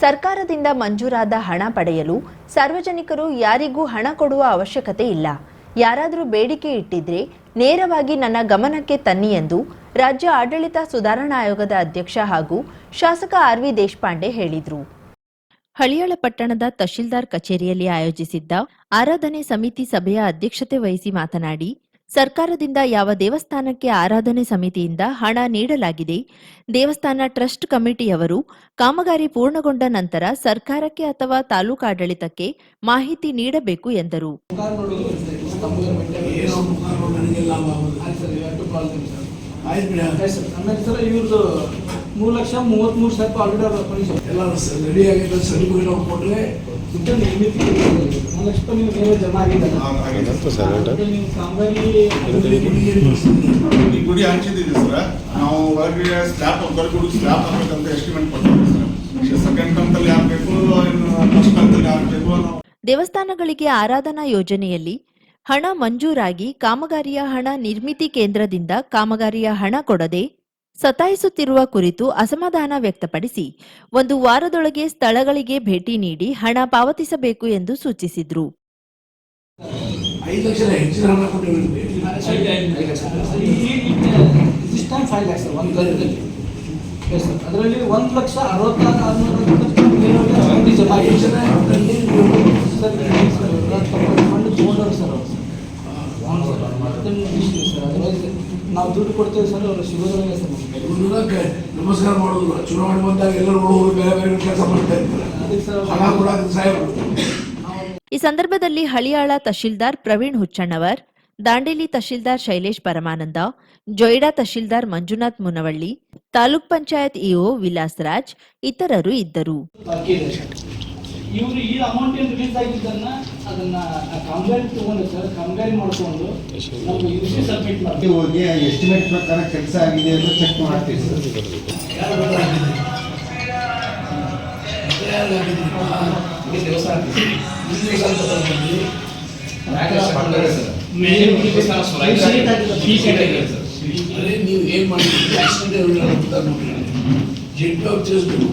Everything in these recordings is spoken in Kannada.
ಸರ್ಕಾರದಿಂದ ಮಂಜೂರಾದ ಹಣ ಪಡೆಯಲು ಸಾರ್ವಜನಿಕರು ಯಾರಿಗೂ ಹಣ ಕೊಡುವ ಅವಶ್ಯಕತೆ ಇಲ್ಲ. ಯಾರಾದರೂ ಬೇಡಿಕೆ ಇಟ್ಟಿದ್ರೆ ನೇರವಾಗಿ ನನ್ನ ಗಮನಕ್ಕೆ ತನ್ನಿ ಎಂದು ರಾಜ್ಯ ಆಡಳಿತ ಸುಧಾರಣಾ ಆಯೋಗದ ಅಧ್ಯಕ್ಷ ಹಾಗೂ ಶಾಸಕ ಆರ್.ವಿ. ದೇಶಪಾಂಡೆ ಹೇಳಿದರು. ಹಳಿಯಾಳ ಪಟ್ಟಣದ ತಹಶೀಲ್ದಾರ್ ಕಚೇರಿಯಲ್ಲಿ ಆಯೋಜಿಸಿದ್ದ ಆರಾಧನೆ ಸಮಿತಿ ಸಭೆಯ ಅಧ್ಯಕ್ಷತೆ ವಹಿಸಿ ಮಾತನಾಡಿ, ಸರ್ಕಾರದಿಂದ ಯಾವ ದೇವಸ್ಥಾನಕ್ಕೆ ಆರಾಧನೆ ಸಮಿತಿಯಿಂದ ಹಣ ನೀಡಲಾಗಿದೆ, ದೇವಸ್ಥಾನ ಟ್ರಸ್ಟ್ ಕಮಿಟಿಯವರು ಕಾಮಗಾರಿ ಪೂರ್ಣಗೊಂಡ ನಂತರ ಸರ್ಕಾರಕ್ಕೆ ಅಥವಾ ತಾಲೂಕಾಡಳಿತಕ್ಕೆ ಮಾಹಿತಿ ನೀಡಬೇಕು ಎಂದರು. ಗುಡಿ ಹಂಚಿದ್ದೀವಿ ಸರ್. ನಾವು ಹೊರಗೆ ಸ್ಲ್ಯಾಬ್ ಹೊರಗುಡಿ ಸ್ಲ್ಯಾಬ್ ಹಾಕಬೇಕಂತ ಎಸ್ಟಿಮೇಟ್ ಕೊಟ್ಟಿದ್ದೀವಿ ಸರ್. ಸೆಕೆಂಡ್ ಕಂತಲ್ಲಿ ಹಾಕಬೇಕು, ಫಸ್ಟ್ ಕಂತಲ್ಲಿ ಹಾಕಬೇಕು. ದೇವಸ್ಥಾನಗಳಿಗೆ ಆರಾಧನಾ ಯೋಜನೆಯಲ್ಲಿ ಹಣ ಮಂಜೂರಾಗಿ ಕಾಮಗಾರಿಯ ಹಣ ನಿರ್ಮಿತಿ ಕೇಂದ್ರದಿಂದ ಕಾಮಗಾರಿಯ ಹಣ ಕೊಡದೆ ಸತಾಯಿಸುತ್ತಿರುವ ಕುರಿತು ಅಸಮಾಧಾನ ವ್ಯಕ್ತಪಡಿಸಿ 1 ವಾರದೊಳಗೆ ಸ್ಥಳಗಳಿಗೆ ಭೇಟಿ ನೀಡಿ ಹಣ ಪಾವತಿಸಬೇಕು ಎಂದು ಸೂಚಿಸಿದರು. ಅದರಲ್ಲಿ 1,60,000 ನಾವು ದುಡ್ಡು ಕೊಡ್ತೇವೆ ಸರ್. ಅವರು ಸಿಗೋದ್ರಾಗೆ ಸರ್ ನಮಸ್ಕಾರ ಮಾಡೋದು. ಚುನಾವಣೆ ಬಂದಾಗ ಎಲ್ಲರೂ ಬೇರೆ ಬೇರೆ ಕೆಲಸ ಮಾಡ್ತಾ ಇರ್ತಾರೆ. ಈ ಸಂದರ್ಭದಲ್ಲಿ ಹಳಿಯಾಳ ತಹಶೀಲ್ದಾರ್ ಪ್ರವೀಣ್ ಹುಚ್ಚಣ್ಣವರ್, ದಾಂಡೇಲಿ ತಹಶೀಲ್ದಾರ್ ಶೈಲೇಶ್ ಪರಮಾನಂದ, ಜೊಯ್ಡಾ ತಹಶೀಲ್ದಾರ್ ಮಂಜುನಾಥ್ ಮುನವಳ್ಳಿ, ತಾಲೂಕ್ ಪಂಚಾಯತ್ ಇಒ ವಿಲಾಸ್ ರಾಜ್ ಇತರರು ಇದ್ದರು. ಇವರು ಈ ಅಮೌಂಟ್ ಏನು ರಿಲೀಸ್ ಆಗಿದ್ದನ್ನ ಅದನ್ನ ಕಾಮಗಾರಿ ತಗೊಂಡು ಸರ್ ಕಾಮಗಾರಿ ಮಾಡಿಕೊಂಡು ನಮ್ಗೆ ಯುಸಿ ಸಬ್ಮಿಟ್ ಮಾಡ್ತೀವಿ. ಹೋಗಿ ಎಸ್ಟಿಮೇಟ್ ಪ್ರಕಾರ ಕೆಲಸ ಆಗಿದೆ ಅಂತ ಚೆಕ್ ಮಾಡ್ತೀವಿ ಸರ್. ನೀವು ಏನ್ ಮಾಡಿದ್ರೆ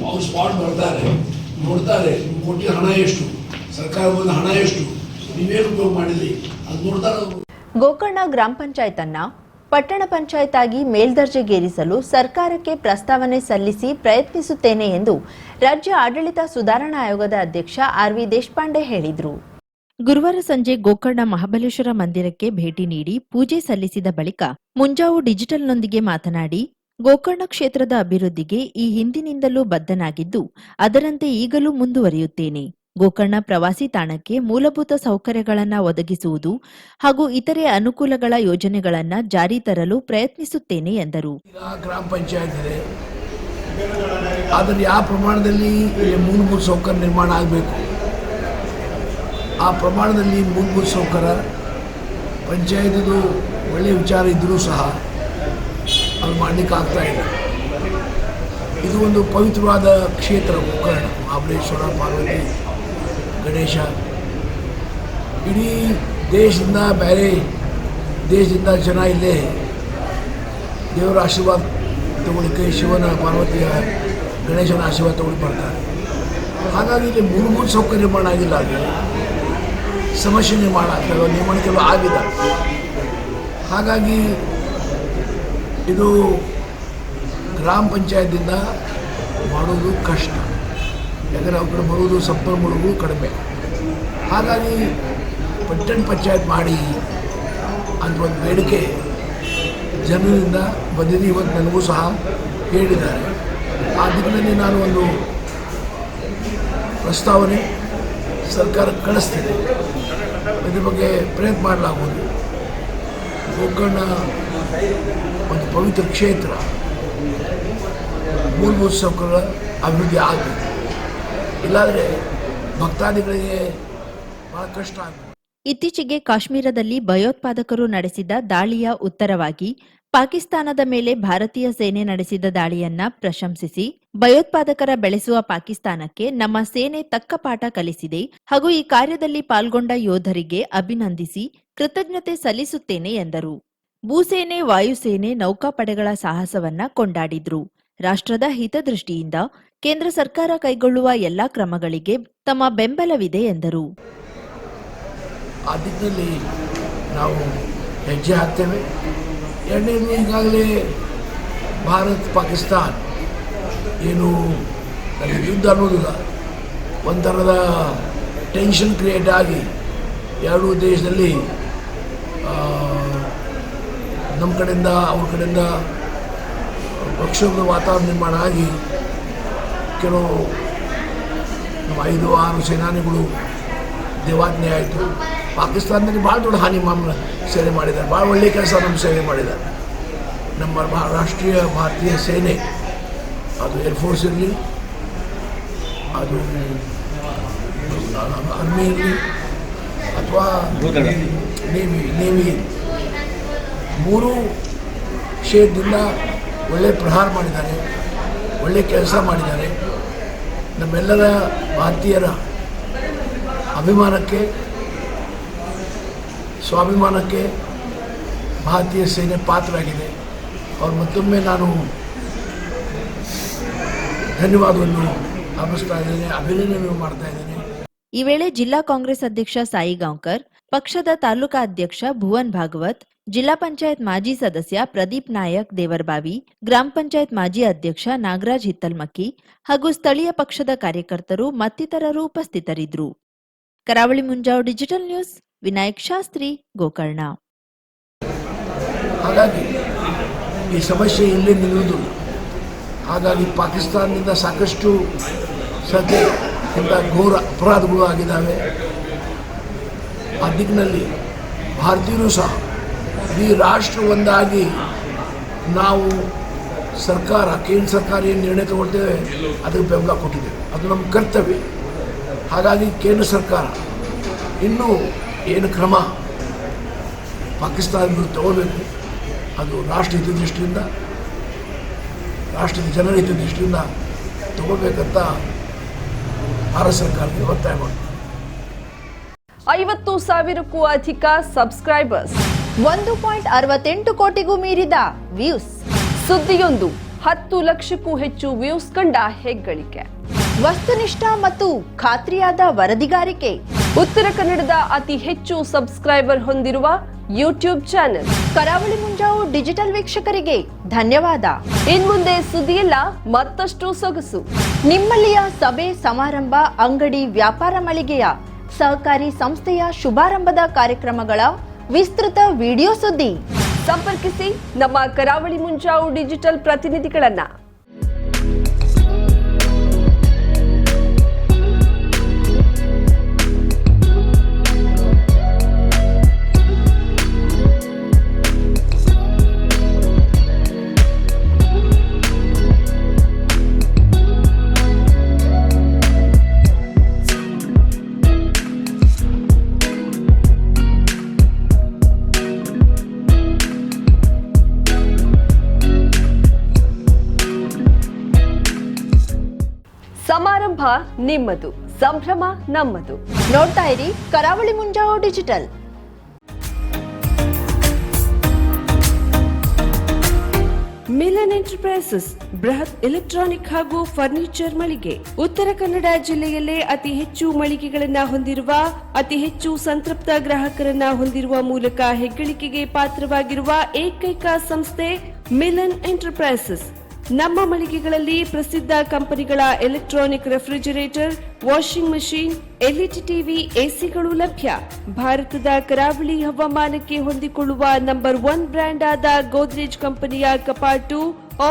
ಅವ್ರು ಸ್ಪಾಟ್ ಬರ್ತಾರೆ, ನೋಡ್ತಾರೆ ನಿಮ್ಗೆ ಕೊಟ್ಟಿರೋ ಹಣ ಎಷ್ಟು, ಸರ್ಕಾರ ಬಂದ ಹಣ ಎಷ್ಟು, ನೀವೇನು ಉಪಯೋಗ ಮಾಡಿದ್ರಿ ಅದು ನೋಡ್ತಾರೆ. ಗೋಕರ್ಣ ಗ್ರಾಮ ಪಂಚಾಯತ್ ಅನ್ನ ಪಟ್ಟಣ ಪಂಚಾಯತ್ ಆಗಿ ಮೇಲ್ದರ್ಜೆಗೇರಿಸಲು ಸರ್ಕಾರಕ್ಕೆ ಪ್ರಸ್ತಾವನೆ ಸಲ್ಲಿಸಿ ಪ್ರಯತ್ನಿಸುತ್ತೇನೆ ಎಂದು ರಾಜ್ಯ ಆಡಳಿತ ಸುಧಾರಣಾ ಆಯೋಗದ ಅಧ್ಯಕ್ಷ ಆರ್.ವಿ. ದೇಶಪಾಂಡೆ ಹೇಳಿದರು. ಗುರುವಾರ ಸಂಜೆ ಗೋಕರ್ಣ ಮಹಾಬಲೇಶ್ವರ ಮಂದಿರಕ್ಕೆ ಭೇಟಿ ನೀಡಿ ಪೂಜೆ ಸಲ್ಲಿಸಿದ ಬಳಿಕ ಮುಂಜಾವು ಡಿಜಿಟಲ್ನೊಂದಿಗೆ ಮಾತನಾಡಿ, ಗೋಕರ್ಣ ಕ್ಷೇತ್ರದ ಅಭಿವೃದ್ಧಿಗೆ ಈ ಹಿಂದಿನಿಂದಲೂ ಬದ್ಧನಾಗಿದ್ದು ಅದರಂತೆ ಈಗಲೂ ಮುಂದುವರಿಯುತ್ತೇನೆ. ಗೋಕರ್ಣ ಪ್ರವಾಸಿ ತಾಣಕ್ಕೆ ಮೂಲಭೂತ ಸೌಕರ್ಯಗಳನ್ನು ಒದಗಿಸುವುದು ಹಾಗೂ ಇತರೆ ಅನುಕೂಲಗಳ ಯೋಜನೆಗಳನ್ನು ಜಾರಿ ತರಲು ಪ್ರಯತ್ನಿಸುತ್ತೇನೆ ಎಂದರು. ಗ್ರಾಮ ಪಂಚಾಯತ್ ಇದೆ, ಆದರೆ ಯಾವ ಪ್ರಮಾಣದಲ್ಲಿ ಮೂಲಭೂತ ಸೌಕರ್ಯ ನಿರ್ಮಾಣ ಆಗಬೇಕು, ಆ ಪ್ರಮಾಣದಲ್ಲಿ ಮೂಲಭೂತ ಸೌಕರ್ಯ ಪಂಚಾಯತಿದು ಒಳ್ಳೆಯ ವಿಚಾರ ಇದ್ದರೂ ಸಹ ಅದು ಮಾಡಲಿಕ್ಕೆ ಆಗ್ತಾ ಇಲ್ಲ. ಇದು ಒಂದು ಪವಿತ್ರವಾದ ಕ್ಷೇತ್ರ ಗೋಕರ್ಣ, ಮಹಾಬಲೇಶ್ವರ, ಪಾರ್ವತಿ, ಗಣೇಶ. ಇಡೀ ದೇಶದಿಂದ ಬೇರೆ ದೇಶದಿಂದ ಜನ ಇಲ್ಲೇ ದೇವರ ಆಶೀರ್ವಾದ ತಗೊಳ್ಳಿಕ್ಕೆ, ಶಿವನ, ಪಾರ್ವತಿಯ, ಗಣೇಶನ ಆಶೀರ್ವಾದ ತಗೊಳ್ಳಿ ಬರ್ತಾರೆ. ಹಾಗಾಗಿ ಇಲ್ಲಿ ಮೂಲಭೂತ ಸೌಕರ್ಯ ನಿರ್ಮಾಣ ಆಗಿಲ್ಲ, ಅಲ್ಲಿ ಸಮಸ್ಯೆ ನಿರ್ಮಾಣ ಆಗ್ತದೆ, ನಿರ್ಮಾಣ ಕೆಲವು ಆಗಿದೆ. ಹಾಗಾಗಿ ಇದು ಗ್ರಾಮ ಪಂಚಾಯತಿಂದ ಮಾಡೋದು ಕಷ್ಟ, ಯಾಕಂದರೆ ಅವ್ರ ಕಡೆ ಬರೋದು ಸಂಪನ್ಮೂಲಗಳು ಕಡಿಮೆ. ಹಾಗಾಗಿ ಪಟ್ಟಣ ಪಂಚಾಯತ್ ಮಾಡಿ ಅಂತ ಒಂದು ಬೇಡಿಕೆ ಜನರಿಂದ ಬಂದಿದೆ. ಇವತ್ತು ನನಗೂ ಸಹ ಹೇಳಿದ್ದಾರೆ. ಆ ದಿಕ್ಕಿನಲ್ಲಿ ನಾನು ಒಂದು ಪ್ರಸ್ತಾವನೆ ಸರ್ಕಾರಕ್ಕೆ ಕಳಿಸ್ತೇನೆ. ಇದ್ರ ಬಗ್ಗೆ ಪ್ರಯತ್ನ ಮಾಡಲಾಗುವುದು. ಗೋಕರ್ಣ ಒಂದು ಪವಿತ್ರ ಕ್ಷೇತ್ರ, ಮೂಲಭೂತ ಸೌಕರ್ಯ ಅಭಿವೃದ್ಧಿ ಆಗಬೇಕು, ಇಲ್ಲಾಂದರೆ ಭಕ್ತಾದಿಗಳಿಗೆ ಬಹಳ ಕಷ್ಟ ಆಗುತ್ತೆ. ಇತ್ತೀಚೆಗೆ ಕಾಶ್ಮೀರದಲ್ಲಿ ಭಯೋತ್ಪಾದಕರು ನಡೆಸಿದ ದಾಳಿಯ ಉತ್ತರವಾಗಿ ಪಾಕಿಸ್ತಾನದ ಮೇಲೆ ಭಾರತೀಯ ಸೇನೆ ನಡೆಸಿದ ದಾಳಿಯನ್ನ ಪ್ರಶಂಸಿಸಿ, ಭಯೋತ್ಪಾದಕರ ಬೆಳೆಸುವ ಪಾಕಿಸ್ತಾನಕ್ಕೆ ನಮ್ಮ ಸೇನೆ ತಕ್ಕ ಪಾಠ ಕಲಿಸಿದೆ ಹಾಗೂ ಈ ಕಾರ್ಯದಲ್ಲಿ ಪಾಲ್ಗೊಂಡ ಯೋಧರಿಗೆ ಅಭಿನಂದಿಸಿ ಕೃತಜ್ಞತೆ ಸಲ್ಲಿಸುತ್ತೇನೆ ಎಂದರು. ಭೂಸೇನೆ, ವಾಯುಸೇನೆ, ನೌಕಾಪಡೆಗಳ ಸಾಹಸವನ್ನ ಕೊಂಡಾಡಿದ್ರು. ರಾಷ್ಟ್ರದ ಹಿತದೃಷ್ಟಿಯಿಂದ ಕೇಂದ್ರ ಸರ್ಕಾರ ಕೈಗೊಳ್ಳುವ ಎಲ್ಲಾ ಕ್ರಮಗಳಿಗೆ ತಮ್ಮ ಬೆಂಬಲವಿದೆ ಎಂದರು. ಆ ದಿಕ್ಕಿನಲ್ಲಿ ನಾವು ಹೆಜ್ಜೆ ಹಾಕ್ತೇವೆ. ಎರಡನೇದು, ಈಗಾಗಲೇ ಭಾರತ್ ಪಾಕಿಸ್ತಾನ್ ಏನು ಯುದ್ಧ ಅನ್ನೋದಿಲ್ಲ, ಒಂಥರದ ಟೆನ್ಷನ್ ಕ್ರಿಯೇಟ್ ಆಗಿ ಎರಡೂ ದೇಶದಲ್ಲಿ ನಮ್ಮ ಕಡೆಯಿಂದ ಅವ್ರ ಕಡೆಯಿಂದ ಪ್ರಕ್ಷೋಭದ ವಾತಾವರಣ ನಿರ್ಮಾಣ ಆಗಿ ಕೆಲವು ನಮ್ಮ 5-6 ಸೇನಾನಿಗಳು ದೇವಾಜ್ಞೆ ಆಯಿತು. ಪಾಕಿಸ್ತಾನದಲ್ಲಿ ಭಾಳ ದೊಡ್ಡ ಹಾನಿ ಸೇವೆ ಮಾಡಿದ್ದಾರೆ, ಭಾಳ ಒಳ್ಳೆಯ ಕೆಲಸ ನಮ್ಮ ಸೇವೆ ಮಾಡಿದ್ದಾರೆ. ನಮ್ಮ ರಾಷ್ಟ್ರೀಯ ಭಾರತೀಯ ಸೇನೆ, ಅದು ಏರ್ಫೋರ್ಸ್ ಇರಲಿ, ಅದು ಆರ್ಮಿ ಇರಲಿ ಅಥವಾ ನೇವಿ, ಮೂರೂ ಕ್ಷೇತ್ರದಿಂದ ಒಳ್ಳೆಯ ಪ್ರಹಾರ ಮಾಡಿದ್ದಾರೆ, ಒಳ್ಳೆಯ ಕೆಲಸ ಮಾಡಿದ್ದಾರೆ. ನಮ್ಮೆಲ್ಲರ ಭಾರತೀಯರ ಅಭಿಮಾನಕ್ಕೆ, ಸ್ವಾಭಿಮಾನಕ್ಕೆ ಭಾರತೀಯ ಸೇನೆ ಪಾತ್ರವಾಗಿದೆ. ಅವ್ರು ಮತ್ತೊಮ್ಮೆ ನಾನು ಧನ್ಯವಾದವನ್ನು ಅರ್ಪಿಸ್ತಾ ಇದ್ದೇನೆ, ಅಭಿನಂದನೆ ಮಾಡ್ತಾ ಇದ್ದೇನೆ. ಈ ವೇಳೆ ಜಿಲ್ಲಾ ಕಾಂಗ್ರೆಸ್ ಅಧ್ಯಕ್ಷ ಸಾಯಿ ಗಾಂವ್ಕರ್, ಪಕ್ಷದ ತಾಲೂಕಾ ಅಧ್ಯಕ್ಷ ಭುವನ್ ಭಾಗವತ್, ಜಿಲ್ಲಾ ಪಂಚಾಯತ್ ಮಾಜಿ ಸದಸ್ಯ ಪ್ರದೀಪ್ ನಾಯಕ್ ದೇವರಬಾವಿ, ಗ್ರಾಮ ಪಂಚಾಯತ್ ಮಾಜಿ ಅಧ್ಯಕ್ಷ ನಾಗರಾಜ್ ಹಿತ್ತಲ್ಮಕ್ಕಿ ಹಾಗೂ ಸ್ಥಳೀಯ ಪಕ್ಷದ ಕಾರ್ಯಕರ್ತರು ಮತ್ತಿತರರು ಉಪಸ್ಥಿತರಿದ್ದರು. ಕರಾವಳಿ ಮುಂಜಾವು ಡಿಜಿಟಲ್ ನ್ಯೂಸ್, ವಿನಾಯಕ್ ಶಾಸ್ತ್ರಿ, ಗೋಕರ್ಣ. ಹಾಗಾಗಿ ಈ ಸಮಸ್ಯೆ ಇಲ್ಲೇ ನಿಲ್ಲುವುದಿಲ್ಲ. ಹಾಗಾಗಿ ಪಾಕಿಸ್ತಾನದಿಂದ ಸಾಕಷ್ಟು ಸದ್ಯ ಇಂಥ ಘೋರ ಅಪರಾಧಗಳು ಆಗಿದ್ದಾವೆ. ಆ ದಿಕ್ಕಿನಲ್ಲಿ ಭಾರತೀಯರು ಸಹ ಈ ರಾಷ್ಟ್ರ ಒಂದಾಗಿ ನಾವು ಸರ್ಕಾರ, ಕೇಂದ್ರ ಸರ್ಕಾರ ಏನು ನಿರ್ಣಯ ತಗೊಳ್ತೇವೆ ಅದಕ್ಕೆ ಬೆಂಬಲ ಕೊಟ್ಟಿದ್ದೇವೆ, ಅದು ನಮ್ಮ ಕರ್ತವ್ಯ. ಹಾಗಾಗಿ ಕೇಂದ್ರ ಸರ್ಕಾರ ಇನ್ನೂ ಏನು ಕ್ರಮ ಪಾಕಿಸ್ತಾನದ ತಗೋಬೇಕು, ಅದು ರಾಷ್ಟ್ರ ಹಿತದೃಷ್ಟಿಯಿಂದ, ರಾಷ್ಟ್ರದ ಜನರ ಹಿತದೃಷ್ಟಿಯಿಂದ ತಗೋಬೇಕಂತ ಭಾರತ ಸರ್ಕಾರಕ್ಕೆ ಒತ್ತಾಯ ಮಾಡ್ತಾರೆ. 50,000ಕ್ಕೂ ಅಧಿಕ ಸಬ್ಸ್ಕ್ರೈಬರ್ಸ್, 1.68 ಕೋಟಿಗೂ ಮೀರಿದ ವ್ಯೂಸ್, ಸುದ್ದಿಯೊಂದು 10 ಲಕ್ಷಕ್ಕೂ ಹೆಚ್ಚು ವ್ಯೂಸ್ ಕಂಡ ಹೆಗ್ಗಳಿಕೆ, ವಸ್ತುನಿಷ್ಠ ಮತ್ತು ಖಾತ್ರಿಯಾದ ವರದಿಗಾರಿಕೆ, ಉತ್ತರ ಕನ್ನಡದ ಅತಿ ಹೆಚ್ಚು ಸಬ್ಸ್ಕ್ರೈಬರ್ ಹೊಂದಿರುವ ಯೂಟ್ಯೂಬ್ ಚಾನೆಲ್. ಕರಾವಳಿ ಮುಂಜಾವು ಡಿಜಿಟಲ್ ವೀಕ್ಷಕರಿಗೆ ಧನ್ಯವಾದ. ಇನ್ಮುಂದೆ ಸುದ್ದಿಯೆಲ್ಲ ಮತ್ತಷ್ಟು ಸೊಗಸು. ನಿಮ್ಮಲ್ಲಿಯ ಸಭೆ ಸಮಾರಂಭ, ಅಂಗಡಿ, ವ್ಯಾಪಾರ ಮಳಿಗೆಯ, ಸಹಕಾರಿ ಸಂಸ್ಥೆಯ ಶುಭಾರಂಭದ ಕಾರ್ಯಕ್ರಮಗಳ ವಿಸ್ತೃತ ವಿಡಿಯೋ ಸುದ್ದಿ. ಸಂಪರ್ಕಿಸಿ ನಮ್ಮ ಕರಾವಳಿ ಮುಂಜಾವು ಡಿಜಿಟಲ್ ಪ್ರತಿನಿಧಿಗಳನ್ನ. ಸಮಾರಂಭ ನಿಮ್ಮದು, ಸಂಭ್ರಮ ನಮ್ಮದು. ನೋಡ್ತಾ ಇರಿ ಕರಾವಳಿ ಮುಂಜಾವು ಡಿಜಿಟಲ್. ಮಿಲನ್ ಎಂಟರ್ಪ್ರೈಸಸ್ ಬೃಹತ್ ಎಲೆಕ್ಟ್ರಾನಿಕ್ ಹಾಗೂ ಫರ್ನಿಚರ್ ಮಳಿಗೆ. ಉತ್ತರ ಕನ್ನಡ ಜಿಲ್ಲೆಯಲ್ಲೇ ಅತಿ ಹೆಚ್ಚು ಮಳಿಗೆಗಳನ್ನ ಹೊಂದಿರುವ, ಅತಿ ಹೆಚ್ಚು ಸಂತೃಪ್ತ ಗ್ರಾಹಕರನ್ನ ಹೊಂದಿರುವ ಮೂಲಕ ಹೆಗ್ಗಳಿಕೆಗೆ ಪಾತ್ರವಾಗಿರುವ ಏಕೈಕ ಸಂಸ್ಥೆ ಮಿಲನ್ ಎಂಟರ್ಪ್ರೈಸಸ್. ನಮ್ಮ ಮಳಿಗೆಗಳಲ್ಲಿ ಪ್ರಸಿದ್ಧ ಕಂಪನಿಗಳ electronic refrigerator, washing machine, LED TV, ಎಸಿಗಳು ಲಭ್ಯ. ಭಾರತದ ಕರಾವಳಿ ಹವಾಮಾನಕ್ಕೆ ಹೊಂದಿಕೊಳ್ಳುವ ನಂಬರ್ 1 ಬ್ರ್ಯಾಂಡ್ ಆದ ಗೋದ್ರೇಜ್ ಕಂಪನಿಯ ಕಪಾಟು,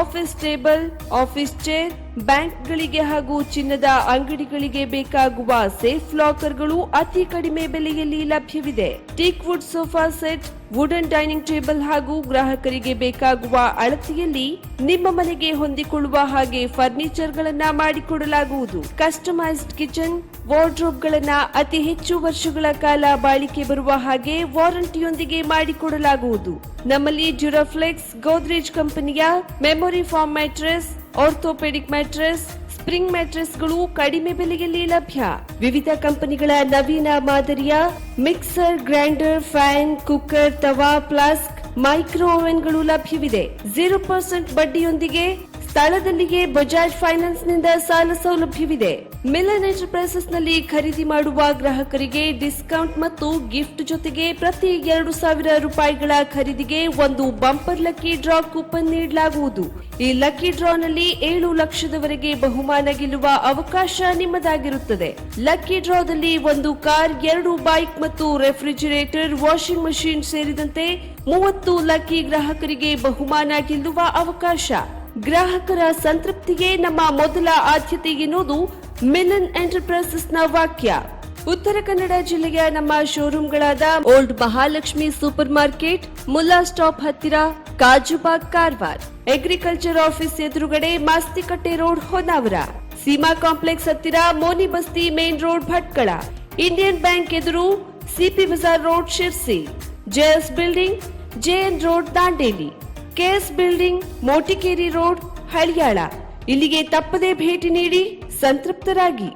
ಆಫೀಸ್ ಟೇಬಲ್, ಆಫೀಸ್ ಚೇರ್, ಬ್ಯಾಂಕ್ಗಳಿಗೆ ಹಾಗೂ ಚಿನ್ನದ ಅಂಗಡಿಗಳಿಗೆ ಬೇಕಾಗುವ ಸೇಫ್ ಲಾಕರ್ಗಳು ಅತಿ ಕಡಿಮೆ ಬೆಲೆಯಲ್ಲಿ ಲಭ್ಯವಿದೆ. Teak wood sofa set, wooden dining table ಹಾಗೂ ಗ್ರಾಹಕರಿಗೆ ಬೇಕಾಗುವ ಅಳತೆಯಲ್ಲಿ ನಿಮ್ಮ ಮನೆಗೆ ಹೊಂದಿಕೊಳ್ಳುವ ಹಾಗೆ ಫರ್ನಿಚರ್ ಗಳನ್ನ ಮಾಡಿಕೊಡಲಾಗುವುದು. ಕಸ್ಟಮೈಸ್ಡ್ ಕಿಚನ್, ವಾರ್ಡ್ರೋಬ್ ಗಳನ್ನ ಅತಿ ಹೆಚ್ಚು ವರ್ಷಗಳ ಕಾಲ ಬಾಳಿಕೆ ಬರುವ ಹಾಗೆ ವಾರಂಟಿಯೊಂದಿಗೆ ಮಾಡಿಕೊಡಲಾಗುವುದು. ನಮ್ಮಲ್ಲಿ ಡ್ಯೂರಾಫ್ಲೆಕ್ಸ್, ಗೋದ್ರೇಜ್ ಕಂಪನಿಯ memory foam mattress, orthopaedic mattress, spring ಮ್ಯಾಟ್ರೆಸ್ಗಳು ಕಡಿಮೆ ಬೆಲೆಯಲ್ಲಿ ಲಭ್ಯ. ವಿವಿಧ ಕಂಪನಿಗಳ ನವೀನ ಮಾದರಿಯ mixer, grinder, fan, cooker, tawa, flask, micro ಓವೆನ್ಗಳು ಲಭ್ಯವಿದೆ. 0% ಬಡ್ಡಿಯೊಂದಿಗೆ ಸ್ಥಳದಲ್ಲಿಯೇ ಬಜಾಜ್ ಫೈನಾನ್ಸ್ನಿಂದ ಸಾಲ ಸೌಲಭ್ಯವಿದೆ. ಮಿಲನ್ ಎಂಟರ್ಪ್ರೈಸಸ್ನಲ್ಲಿ ಖರೀದಿ ಮಾಡುವ ಗ್ರಾಹಕರಿಗೆ ಡಿಸ್ಕೌಂಟ್ ಮತ್ತು ಗಿಫ್ಟ್ ಜೊತೆಗೆ ಪ್ರತಿ 2,000 ರೂಪಾಯಿಗಳ ಖರೀದಿಗೆ ಒಂದು ಬಂಪರ್ ಲಕ್ಕಿ ಡ್ರಾ ಕೂಪನ್ ನೀಡಲಾಗುವುದು. ಈ ಲಕ್ಕಿ ಡ್ರಾನಲ್ಲಿ 7 ಲಕ್ಷದವರೆಗೆ ಬಹುಮಾನ ಗೆಲ್ಲುವ ಅವಕಾಶ ನಿಮ್ಮದಾಗಿರುತ್ತದೆ. ಲಕ್ಕಿ ಡ್ರಾದಲ್ಲಿ 1 ಕಾರ್, 2 ಬೈಕ್ ಮತ್ತು ರೆಫ್ರಿಜಿರೇಟರ್, ವಾಷಿಂಗ್ ಮಷಿನ್ ಸೇರಿದಂತೆ 30 ಲಕ್ಕಿ ಗ್ರಾಹಕರಿಗೆ ಬಹುಮಾನ ಗೆಲ್ಲುವ ಅವಕಾಶ. ಗ್ರಾಹಕರ ಸಂತೃಪ್ತಿಗೆ ನಮ್ಮ ಮೊದಲ ಆದ್ಯತೆ ಎನ್ನುವುದು ಮಿಲನ್ ಎಂಟರ್ಪ್ರೈಸಸ್ನ ವಾಕ್ಯ. ಉತ್ತರ ಕನ್ನಡ ಜಿಲ್ಲೆಯ ನಮ್ಮ ಶೋರೂಮ್ಗಳಾದ old Mahalakshmi super market, Mulla stop ಹತ್ತಿರ, ಕಾಜುಬಾಗ್ ಕಾರವಾರ, ಅಗ್ರಿಕಲ್ಚರ್ ಆಫೀಸ್ ಎದುರುಗಡೆ ಮಾಸ್ತಿಕಟ್ಟೆ ರೋಡ್ ಹೊನ್ನಾವರ, ಸೀಮಾ ಕಾಂಪ್ಲೆಕ್ಸ್ ಹತ್ತಿರ Moni Basti main road Bhatkal, Indian Bank ಎದುರು CP Bazar road Sirsi, JS building JN road Dandeli, KS building Motikeri road Haliyal. ಇಲ್ಲಿಗೆ ತಪ್ಪದೇ ಭೇಟಿ ನೀಡಿ ಸಂತೃಪ್ತರಾಗಿ.